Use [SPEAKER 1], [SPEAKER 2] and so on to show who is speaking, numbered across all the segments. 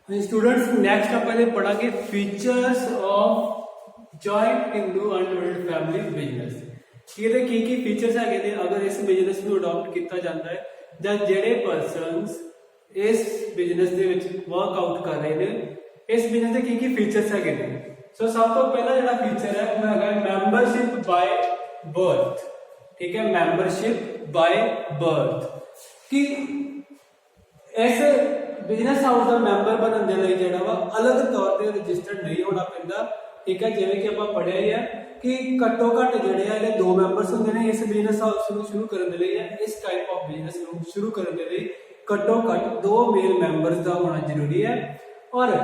[SPEAKER 1] Students next अपन पढ़ांगे features of joint Hindu undivided family business. ਇਹਦੇ ਕੀ ਫੀਚਰਸ ਹੈਗੇ ਨੇ ਅਗਰ ਇਸ ਬਿਜ਼ਨਸ ਨੂੰ ਅਡਾਪਟ ਕੀਤਾ ਜਾਂਦਾ ਹੈ ਜਾਂ ਜਿਹੜੇ ਪਰਸਨਸ ਇਸ ਬਿਜ਼ਨਸ ਦੇ ਵਿੱਚ ਵਰਕ ਆਊਟ ਕਰ ਰਹੇ ਨੇ ਇਸ ਬਿਜ਼ਨਸ ਦੇ ਕੀ ਫੀਚਰਸ ਹੈਗੇ ਨੇ। ਸੋ ਸਭ ਤੋਂ ਪਹਿਲਾ ਜਿਹੜਾ ਫੀਚਰ ਹੈ ਉਹ ਹੈਗਾ ਮੈਂਬਰਸ਼ਿਪ ਬਾय ਬਰਥ। ठीक है, मैंबरशिप बाय बर्थ कि इस बिजनेस हाउस का मैंबर बनने के लिए जो अलग तौर पर रजिस्टर्ड नहीं होना पैंदा। ठीक है, जिवें कि आपां पढ़िया ही है कि घट्टो घट्ट जिहड़े दो मैंबर्स होंदे ने इस बिजनेस हाउस को शुरू करने के लिए इस टाइप ऑफ बिजनेस को शुरू करने के लिए घट्टो घट्ट 2 मेल मैंबर्स का होना जरूरी है। और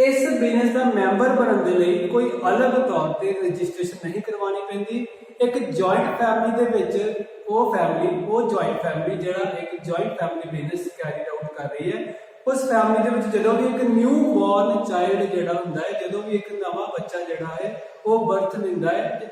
[SPEAKER 1] इस बिजनेस का मैंबर बनने के लिए कोई अलग तौर पर रजिस्ट्रेशन नहीं करवानी पैंदी। एक जॉइंट फैमिली दे विच वो जॉइंट फैमिली जिहड़ा एक joint family business carry out कर रही है उस फैमिली दे विच जदों भी एक न्यू बॉर्न चाइल्ड जिहड़ा हुंदा है जदों भी एक नवा बच्चा जिहड़ा है वो बर्थ लैंदा है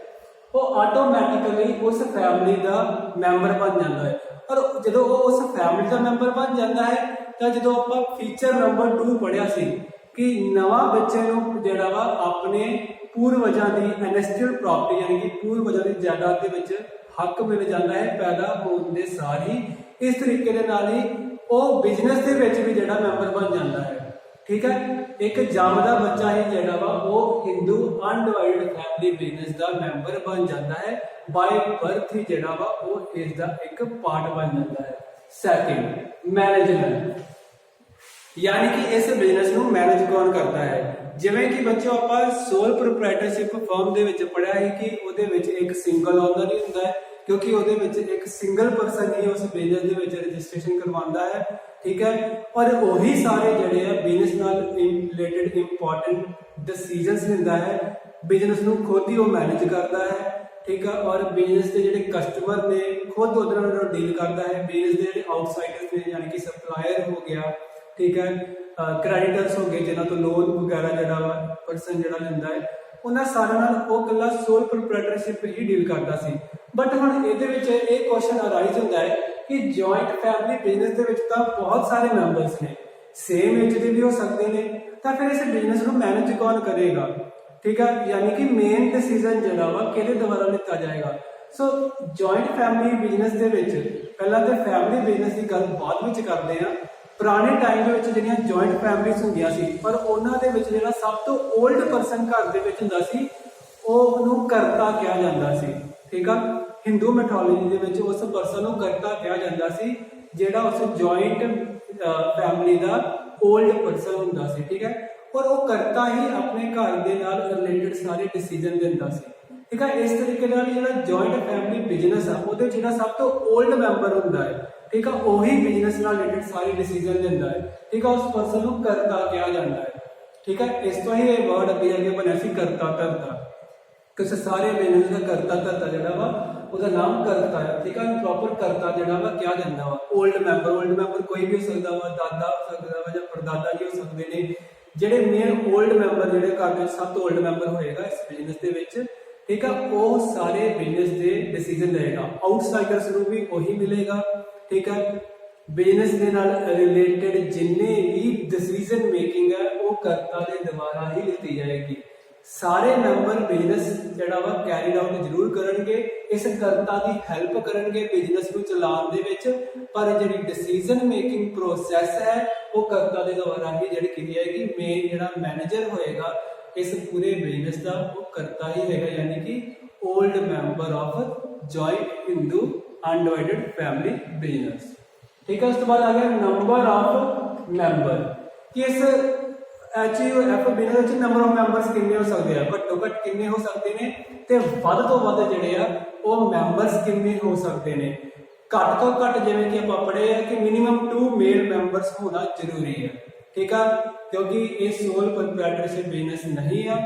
[SPEAKER 1] वो ऑटोमैटिकली उस फैमिली का मैंबर बन जाता है। और जदों वो उस फैमिली का मैंबर बन जाता है तो जदों आपां फीचर नंबर 2 पढ़िया सी कि नवा बच्चे नूं जिहड़ा वा अपने पूर्वजां दी एनेस्ट्रल प्रॉपर्टी यानी कि पूर्वजां दी जायदाद दे विच हक मिल जाता है पैदा होने दे सार ही। इस तरीके दे नाल ही वो बिजनेस दे विच भी जिहड़ा मैंबर बन जाता है। ठीक है, एक जमदा बच्चा ही जिहड़ा वा वो हिंदू अनडिवाइडेड फैमिली बिजनेस दा मैंबर बन जाता है बाय बर्थ ही जिहड़ा वा वो इसदा एक पार्ट बन जाता है। सैकंड, मैनेजमेंट यानी कि इस बिजनेस को मैनेज कौन करता है। जिवें कि बच्चों आपां सोल प्रोप्राइटरशिप फर्म दे विच पढ़िया है कि उहदे विच एक सिंगल ओनर ही हुंदा है क्योंकि उहदे विच एक सिंगल पर्सन ही उस बिजनेस दे विच रजिस्ट्रेशन करवांदा है। ठीक है, और वही सारे जिहड़े है बिजनेस नाल रिलेटेड इंपॉर्टेंट डिसीजंस लैंदा है बिजनेस नूं खुद ही वो मैनेज करता है। ठीक है, और बिजनेस के जिहड़े कस्टमर ने खुद उहदे नाल डील करता है। बिजनेस के जिहड़े आउटसाइडर्स ने यानी कि सप्लायर हो गया, ठीक है, क्रेडिटर्स हो गए जिन्हों तो लोन वगैरह जो परसन जो लेंदा है उन्होंने सारे वो कला सोल प्रोप्राइटरशिप ही डील करता सी। बट हुण ये क्वेश्चन अराइज होता है कि जॉइंट फैमिली बिजनेस के तो बहुत सारे मैंबर्स ने सेम एज के भी हो सकते हैं तो फिर इस बिजनेस को मैनेज कौन करेगा। ठीक है, यानी कि मेन डिसीजन जो वा किहदे द्वारा लिता जाएगा। सो जॉइंट फैमिली बिजनेस के पहला तो फैमिली बिजनेस की गल बाद में करते हैं। पुराने टाइम के जिहड़ियां जॉइंट फैमिलीज होंदियां सी पर उन्हां दे विच जिहड़ा सब तो ओल्ड परसन घर दे विच हुंदा सी ओहनूं करता कहा जांदा सी। ठीक है, हिंदू मैथोलॉजी दे विच उस परसन नूं करता कहा जांदा सी जिहड़ा उस जॉइंट फैमिली दा ओल्ड परसन हुंदा सी। ठीक है, और वो करता ही अपने घर दे नाल रिलेटेड सारे डिसीजन लैंदा सी। ठीक है, इस तरीके नाल जिहड़ा जॉइंट फैमिली बिजनेस है उहदे जिहड़ा सब तो ओल्ड मैंबर हुंदा है। ठीक है, वही बिजनेस नाल रिलेटेड सारे डिसीजन लैंदा है। ठीक है, उस पर्सन को करता कहा जाता है। ठीक है, इस तो ही वर्ड अगे बनया सी करता धरता किसी सारे बिजनेस का करता धरता जिहड़ा वा उसका नाम करता है। ठीक है, प्रॉपर करता जिहड़ा वा क्या जाता वा ओल्ड मैंबर कोई भी हो सकता वा दादा हो सकता वा या परदादा जी हो सकते हैं जिहड़े मेन ओल्ड मैंबर जिहड़े घर में सब तो ओल्ड मैंबर होएगा इस बिजनेस के विच। ठीक है, वो सारे बिजनेस के डिसीजन लेगा आउटसाइडर्स को भी वही मिलेगा। ठीक है, बिजनेस के नाल रिलेटेड जिन्ने भी डिसीजन मेकिंग है वो करता के द्वारा ही लीती जाएगी। सारे मैंबर बिजनेस जिहड़ा वा कैरी आउट जरूर करनगे इस करता की हैल्प करनगे बिजनेस को चलाने दे विच पर जिहड़ी डिसीजन मेकिंग प्रोसैस है वो करता के द्वारा ही जिहड़ी की जाएगी। मेन जिहड़ा मैनेजर होएगा इस पूरे बिजनेस का वो करता ही होगा यानी कि old member of joint Hindu undivided family business. ठीक है, उसके बाद आ गया नंबर ऑफ मैंबर कि इस F business number of members कितने हो सकते हैं घट्टो घट कितने हो सकते हैं तो वध तो वध जिहड़े आ वो मैंबर्स कितने हो सकते हैं। घट तो घट जिवें कि आपां पढ़े है कि मिनिमम 2 मेल मैंबर्स होना जरूरी है। ठीक है, क्योंकि ये सोल प्रोप्राइटरशिप बिजनेस नहीं है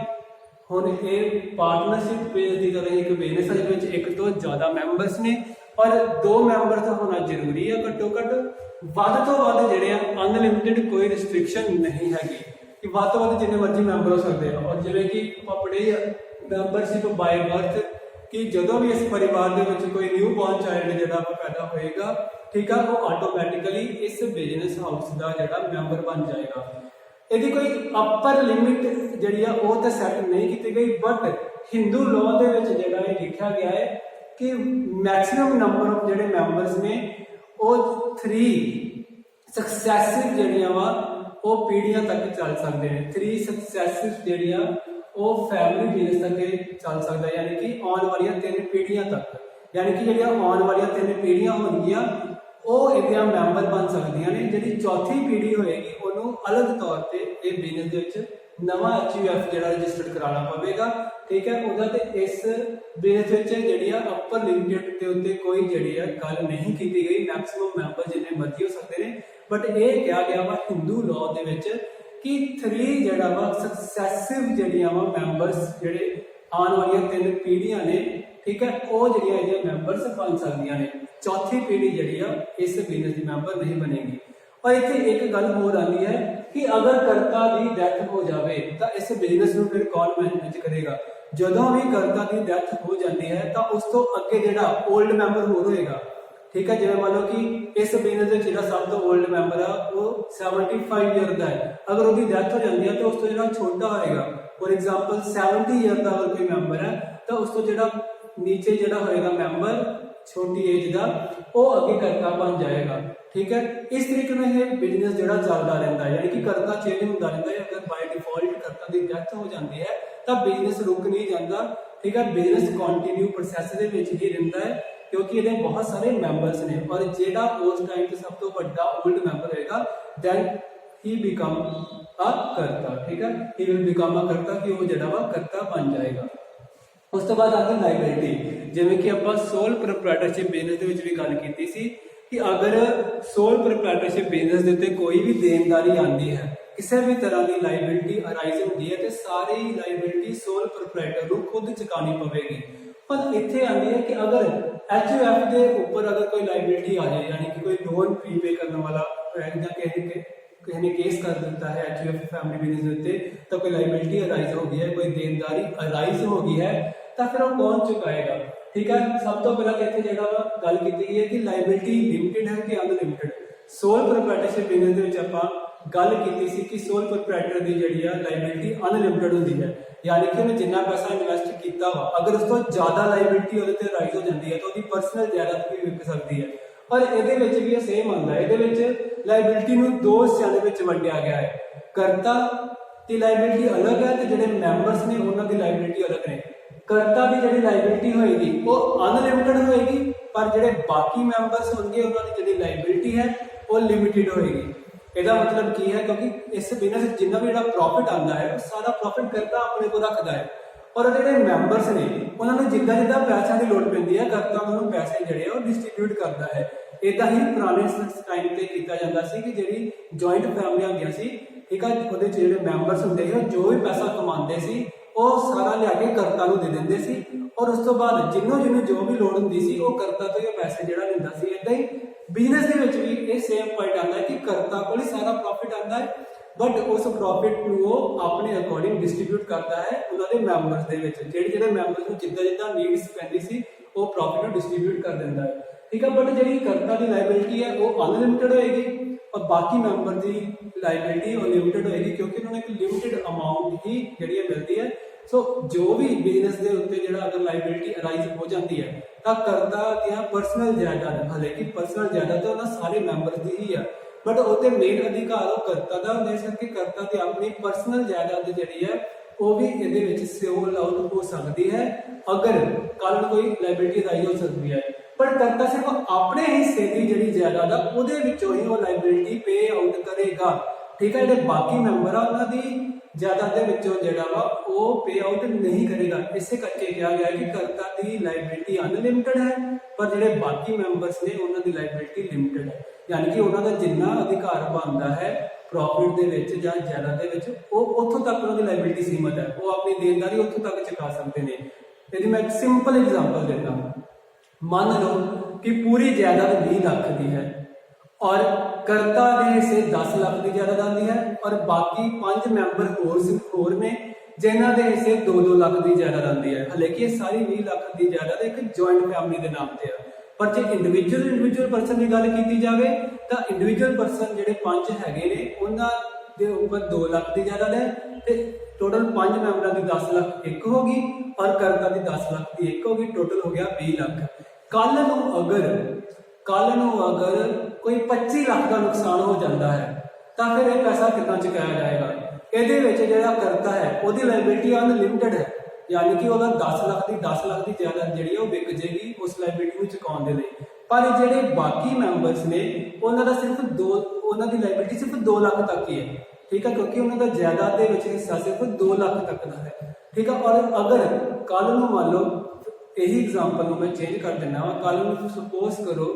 [SPEAKER 1] हुण ये पार्टनरशिप बेस की तरह एक बिजनेस है जिस एक तो ज़्यादा मैंबर्स ने पर 2 मैंबर तो होना जरूरी है घट्टो घट वध तो वध जिहड़े अनलिमिटेड कोई रिस्ट्रिक्शन नहीं हैगी कि वध तो वध जिन्ने मर्जी मैंबर हो सकते हैं। और जिवें कि पढ़े मैंबरशिप बाय बर्थ कि जदों भी इस परिवार के विच कोई न्यू बॉर्न चाइल्ड जिहड़ा पैदा होएगा ठीक है वो ऑटोमैटिकली इस बिजनेस हाउस का जिहड़ा मैंबर बन जाएगा। ਇਹਦੀ ਕੋਈ ਅਪਰ ਲਿਮਿਟ ਜਿਹੜੀ ਆ ਉਹ ਤਾਂ ਸੈੱਟ ਨਹੀਂ ਕੀਤੀ ਗਈ, ਬਟ ਹਿੰਦੂ ਲਾਅ ਦੇ ਵਿੱਚ ਜਿਹੜਾ ਇਹ ਲਿਖਿਆ ਗਿਆ ਹੈ ਕਿ ਮੈਕਸਿਮਮ ਨੰਬਰ ਆਫ ਜਿਹੜੇ ਮੈਂਬਰਸ ਨੇ ਉਹ 3 ਸਕਸੈਸਿਵ ਜਿਹੜੀਆਂ ਵਾ ਉਹ ਪੀੜ੍ਹੀਆਂ ਤੱਕ ਚੱਲ ਸਕਦੇ ਨੇ। 3 ਸਕਸੈਸਿਵ ਜਿਹੜੀਆਂ ਉਹ ਫੈਮਿਲੀ ਬਿਜ਼ਨਸ ਤੱਕ ਚੱਲ ਸਕਦਾ, ਯਾਨੀ ਕਿ ਆਉਣ ਵਾਲੀਆਂ 3 ਪੀੜ੍ਹੀਆਂ ਤੱਕ, ਯਾਨੀ ਕਿ ਜਿਹੜੀਆਂ ਆਉਣ ਵਾਲੀਆਂ 3 ਪੀੜ੍ਹੀਆਂ ਹੋਣਗੀਆਂ ਉਹ ਇਹਦੀਆਂ ਮੈਂਬਰ ਬਣ ਸਕਦੀਆਂ ਨੇ। ਜਿਹੜੀ ਚੌਥੀ ਪੀੜ੍ਹੀ ਹੋਏਗੀ ਉਹਨੂੰ ਅਲੱਗ ਤੌਰ ਤੇ ਇਹ ਬਿਜ਼ਨਸ ਦੇ ਵਿੱਚ ਨਵਾਂ HUF ਜਿਹੜਾ ਰਜਿਸਟਰਡ ਕਰਾਉਣਾ ਪਵੇਗਾ, ਠੀਕ ਹੈ। ਉਹਦਾ ਤੇ ਇਸ ਬਿਜ਼ਨਸ ਵਿੱਚ ਜਿਹੜੀ ਆ ਅਪਰ ਲਿਮਿਟ ਦੇ ਉੱਤੇ ਕੋਈ ਜਿਹੜੀ ਆ ਗੱਲ ਨਹੀਂ ਕੀਤੀ ਗਈ, ਮੈਕਸਿਮਮ ਮੈਂਬਰ ਜਿੰਨੇ ਮਰਜ਼ੀ ਹੋ ਸਕਦੇ ਨੇ, ਬਟ ਇਹ ਕਿਹਾ ਗਿਆ ਵਾ ਹਿੰਦੂ ਲਾਅ ਦੇ ਵਿੱਚ ਕਿ 3 ਜਿਹੜਾ ਵਾ ਸਕਸੈਸਿਵ ਜਿਹੜੀਆਂ ਵਾ ਮੈਂਬਰਸ ਜਿਹੜੇ ਆਉਣ ਵਾਲੀਆਂ 3 ਪੀੜ੍ਹੀਆਂ ਨੇ, ਠੀਕ ਹੈ, ਉਹ ਜਿਹੜੀਆਂ ਇਹਦੀਆਂ ਮੈਂਬਰਸ ਬਣ ਸਕਦੀਆਂ ਨੇ। ਚੌਥੀ ਪੀੜ੍ਹੀ ਜਿਹੜੀ ਆ ਇਸ ਬਿਜ਼ਨਸ ਦੀ ਮੈਂਬਰ ਨਹੀਂ ਬਣੇਗੀ। और इतने एक गल होर आती है कि अगर कर्ता की डेथ हो जाए तो इस बिजनेस में फिर कौन मैनेज करेगा। जदों भी कर्ता की डेथ हो जाती है तो उस तो अगे जो ओल्ड मैंबर होर होएगा, ठीक है। जिवें मान लो कि इस बिजनेस जो सब तो ओल्ड मैंबर है वो 75 ईयर का है, अगर उसकी डेथ हो जाती है तो उस तो जो छोटा होएगा, फॉर एग्जाम्पल 70 ईयर का अगर कोई मैंबर है तो उस तो जो नीचे जो होएगा मैंबर छोटी एज का वो अगे कर्ता बन जाएगा, ठीक है। इस तरीके में ये बिजनेस जो चलता रहता है, यानी कि कर्ता चेंज होता रहता है। अगर बाय डिफॉल्ट कर्ता की डेथ हो जाती है तो बिजनेस रुक नहीं जाता, ठीक है। बिजनेस कंटिन्यू प्रोसैस के ही रहता है क्योंकि ये बहुत सारे मैंबर्स ने, और जो उस टाइम से सब तो बड़ा ओल्ड मैंबर होगा दैन ही बिकम अ कर्ता, ठीक है। ही विल बिकम अ कर्ता कि वो जो कर्ता बन जाएगा। उस तो बाद आती लाइबिलिटी, जिवें कि आपां सोल प्रोप्राइटरशिप बिजनेस दे विच भी गल कीती सी कि अगर सोल प्रोप्राइटरशिप बिजनेस दे उत्ते कोई भी देनदारी आती है, किसी भी तरह की लाइबिलिटी अराइज होती है तो सारी लाइबिलिटी सोल प्रोप्राइटर को खुद चुकानी पवेगी। पर इत्थे आती है कि अगर HUF के ऊपर अगर कोई लाइबिलिटी आ जाए, यानी कि कोई लोन प्रीपे करने वाला किसी ने केस कर दिता है HUF फैमिली बिजनेस उत्ते, तो कोई लाइबिलिटी अराइज हो गई है, कोई देनदारी अराइज हो गई है, तो फिर वो कौन चुकाएगा, ठीक है। सब तो पहला इत्थे जो गल की गई है कि लाइबिलिटी लिमिटेड है कि अनलिमिटेड। सोल प्रोप्राइटरशिप बिजनेस के आपां गल की सी कि सोल प्रोप्राइटर की जिहड़ी आ लाइबिलिटी अनलिमिटेड होती है, यानी कि उन्हें जिन्ना पैसा इन्वेस्ट किया वा अगर उस तो ज़्यादा लाइबिलिटी उहदे ते अराइज हो जाती है तो उसकी पर्सनल जायदाद भी विक सकती है। और ये भी सेम आता है, ये लाइबिलिटी नूं 2 हिस्सों में वंडिया गया है। कर्ता की लाइबिलिटी अलग है तो जो मैंबर्स ने उन्होंने लाइबिलिटी अलग ने। कर्ता की जी लाइबिलिटी होएगी वो अनलिमिटेड होएगी, पर जो बाकी मैंबर्स होंगे उन्होंने जी लाइबिलिटी है वो लिमिटेड होएगी। इसका मतलब की है क्योंकि इस बिजनेस जिन्ना भी प्रॉफिट आता है वो सारा प्रॉफिट कर्ता अपने को रखता है, और जो मैंबर्स ने उन्होंने जिदा जिदा पैसों की लड़ पैंती है कर्ता उन्होंने पैसे जोड़े डिस्ट्रीब्यूट करता है। इदा ही पुराने टाइम पर किया जाता है कि जी जॉइंट फैमिलियां होंदियां सी, ठीक है, वो जो मैंबर्स होंगे जो भी पैसा कमाते सी वो सारा लिया के कर्ता नूं दे दिंदे सी, और उस तो बाद जिन्हों जिन्हों जो भी लोड़ होंदी सी वो कर्ता तो ये पैसे जो लेंदा सी। इदा ही बिजनेस के विच भी ये सेम पॉइंट आता है कि कर्ता को ही सारा प्रॉफिट आता है, बट उस प्रॉफिट को अपने अकॉर्डिंग डिस्ट्रीब्यूट करता है उन्होंने मैंबर्स के विच। जिहड़े मैंबर्स को जिद्दां जिद्दां नीड्स पैंदी सी वो प्रॉफिट डिस्ट्रीब्यूट कर दिंदा है, ठीक है। बट जी कर्ता की लाइबिलिटी है वो अनलिमिटेड होएगी और बाकी मैंबर की लाइबिलिटी अनलिमिटेड होएगी, क्योंकि उन्होंने एक लिमिटेड अमाउंट ही जी मिलती है। सो जो भी बिजनेस के उत्ते जो अगर लाइबिलिटी अराइज हो जाती है तो कर्ता दियां पर्सनल जायदाद, हालांकि पर्सनल जायदाद तो उन्होंने सारे मैंबर्स की ही है, बट उत्ते मेन अधिकार वो कर्ता का होंदा है, इस करके कर्ता की अपनी पर्सनल जायदाद जी है वो भी ये सेल आउट हो सकती है अगर कल कोई लाइबिलिटी अराइज हो सकती है। पर कर्ता सिर्फ अपने हिस्से की जी जायदाद है वो ही वो लाइबिलिटी पे आउट करेगा, ठीक है। जो बाकी मैंबर आ उन्होंने जायदाद जोड़ा वो पे आउट नहीं करेगा। इसे करके कहा गया कि कर्ता की लाइबिलिटी अनलिमिटेड है पर जो बाकी मैंबर्स ने उन्होंने लाइबिलिटी लिमिटेड है, यानी कि उन्होंने जिन्ना अधिकार बनता है प्रॉफिट के जायदाद वो उतों तक उन्होंने लाइबिलिटी सीमित है, वो अपनी देनदारी उतों तक चुका सकते हैं। यदि मैं एक सिंपल एग्जाम्पल देता हूँ, मान लो कि पूरी जायदाद 20 लाख की है और कर्ता ने हिस्से 10 लाख की जायदाद आती है और बाकी 5 मैंबर होर ने जिन्हों के हिस्से 2-2 लाख की जायदाद आती है। हालांकि ये सारी 20 लाख की जायदाद एक जॉइंट फैमिली के नाम से है, पर जो इंडिविजुअल पर्सन की गल की जाए तो इंडिविजुअल पर्सन जो 5 है उन्होंने ਦੇ ਉੱਪਰ 2 ਲੱਖ ਦੀ ਜਾਇਦਾਦ ਹੈ ਤੇ ਟੋਟਲ 5 ਮੈਂਬਰਾਂ ਦੀ 10 ਲੱਖ ਇੱਕ ਹੋ ਗਈ ਔਰ ਕਰਤਾ ਦੀ 10 ਲੱਖ ਦੀ ਇੱਕ ਹੋ ਗਈ, ਟੋਟਲ ਹੋ ਗਿਆ 20 ਲੱਖ। ਕੱਲ ਨੂੰ ਅਗਰ ਕੋਈ 25 ਲੱਖ ਦਾ ਨੁਕਸਾਨ ਹੋ ਜਾਂਦਾ ਹੈ ਤਾਂ ਫਿਰ ਇਹ ਪੈਸਾ ਕਿੱਦਾਂ ਚੁਕਾਇਆ ਜਾਏਗਾ? ਇਹਦੇ ਵਿੱਚ ਜਿਹੜਾ ਕਰਤਾ ਹੈ ਉਹਦੀ ਲਾਇਬਿਲਿਟੀ ਅਨਲਿਮਿਟਡ ਹੈ, ਯਾਨੀ ਕਿ ਉਹਦਾ 10 ਲੱਖ ਦੀ ਜਾਇਦਾਦ ਜਿਹੜੀ ਹੈ ਉਹ ਵਿਕ ਜੇਗੀ ਉਸ ਲਾਇਬਿਲਿਟੀ ਨੂੰ ਚੁਕਾਉਣ ਦੇ ਲਈ। ਪਰ ਜਿਹੜੇ ਬਾਕੀ ਮੈਂਬਰਸ ਨੇ ਉਹਨਾਂ ਦੀ ਲਾਇਬਿਲਿਟੀ ਸਿਰਫ 2 ਲੱਖ ਤੱਕ ਹੀ ਹੈ, ਠੀਕ ਹੈ, ਕਿਉਂਕਿ ਉਹਨਾਂ ਦਾ ਜਾਇਦਾਦ ਦੇ ਵਿੱਚ ਹਿੱਸਾ ਸਿਰਫ 2 ਲੱਖ ਤੱਕ ਦਾ ਹੈ, ਠੀਕ ਹੈ। ਔਰ ਅਗਰ ਕੱਲ ਨੂੰ ਮੰਨ ਲਓ, ਇਹੀ ਐਗਜ਼ਾਮਪਲ ਨੂੰ ਮੈਂ ਚੇਂਜ ਕਰ ਦਿੰਦਾ ਹਾਂ, ਕੱਲ ਨੂੰ ਸਪੋਜ਼ ਕਰੋ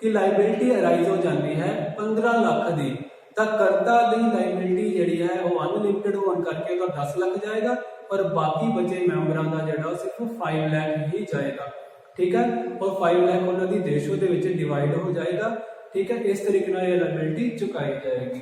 [SPEAKER 1] ਕਿ ਲਾਇਬਿਲਿਟੀ ਅਰਾਈਜ਼ ਹੋ ਜਾਂਦੀ ਹੈ 15 ਲੱਖ ਦੀ, ਤਾਂ ਕਰਤਾ ਦੀ ਲਾਇਬਿਲਿਟੀ ਜਿਹੜੀ ਹੈ ਉਹ ਅਨਲਿਮਿਟਡ ਹੋਣ ਕਰਕੇ ਉਹਦਾ 10 ਲੱਖ ਜਾਏਗਾ ਔਰ ਬਾਕੀ ਬਚੇ ਮੈਂਬਰਾਂ ਦਾ ਜਿਹੜਾ ਸਿਰਫ 5 ਲੱਖ ਹੀ ਜਾਏਗਾ, ਠੀਕ ਹੈ। ਔਰ 5 ਲੱਖ ਉਹਨਾਂ ਦੀ ਰੇਸ਼ੋ ਦੇ ਵਿੱਚ ਡਿਵਾਈਡ ਹੋ ਜਾਏਗਾ, ਠੀਕ ਹੈ। ਇਸ ਤਰੀਕੇ ਨਾਲ ਇਹ ਲਾਇਬਿਲਿਟੀ ਚੁਕਾਈ ਜਾਏਗੀ।